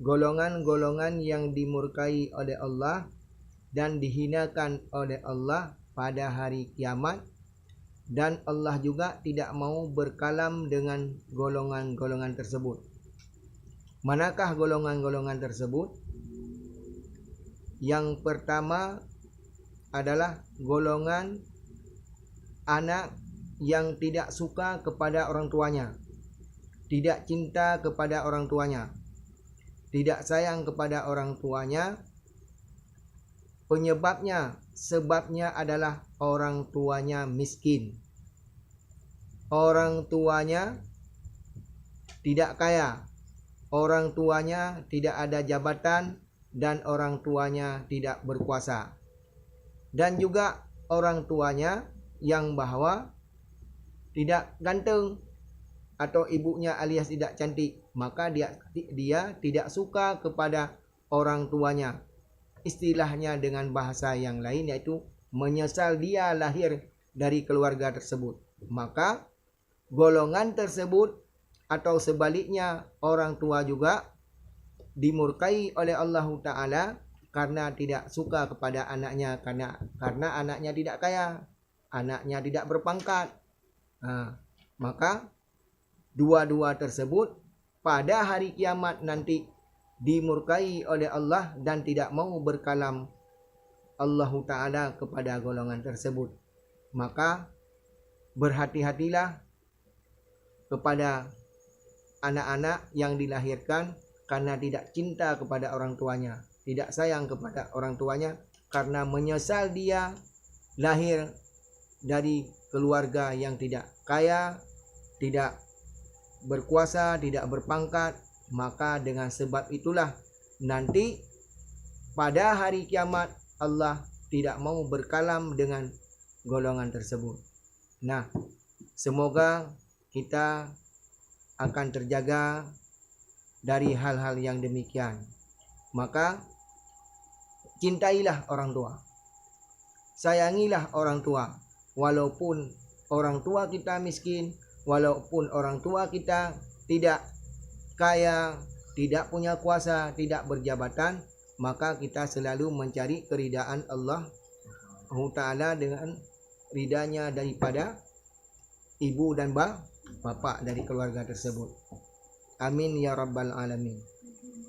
golongan-golongan yang dimurkai oleh Allah dan dihinakan oleh Allah pada hari kiamat, dan Allah juga tidak mau berkalam dengan golongan-golongan tersebut. Manakah golongan-golongan tersebut? Yang pertama adalah golongan anak yang tidak suka kepada orang tuanya, tidak cinta kepada orang tuanya, tidak sayang kepada orang tuanya. Sebabnya adalah orang tuanya miskin, orang tuanya tidak kaya, orang tuanya tidak ada jabatan, dan orang tuanya tidak berkuasa. Dan juga orang tuanya yang bahwa tidak ganteng atau ibunya alias tidak cantik, maka dia tidak suka kepada orang tuanya. Istilahnya dengan bahasa yang lain yaitu menyesal dia lahir dari keluarga tersebut. Maka golongan tersebut atau sebaliknya orang tua juga dimurkai oleh Allah Ta'ala karena tidak suka kepada anaknya, karena anaknya tidak kaya, anaknya tidak berpangkat. Maka dua-dua tersebut pada hari kiamat nanti dimurkai oleh Allah dan tidak mau berkalam Allah Ta'ala kepada golongan tersebut. Maka berhati-hatilah kepada anak-anak yang dilahirkan karena tidak cinta kepada orang tuanya, tidak sayang kepada orang tuanya, karena menyesal dia lahir dari keluarga yang tidak kaya, tidak berkuasa, tidak berpangkat. Maka dengan sebab itulah nanti pada hari kiamat Allah tidak mau berkalam dengan golongan tersebut. Nah, semoga kita akan terjaga dari hal-hal yang demikian. Maka cintailah orang tua, sayangilah orang tua, walaupun orang tua kita miskin, walaupun orang tua kita tidak kaya, tidak punya kuasa, tidak berjabatan, maka kita selalu mencari keridaan Allah Ta'ala dengan ridanya daripada ibu dan bapak dari keluarga tersebut. Amin ya rabbal alamin.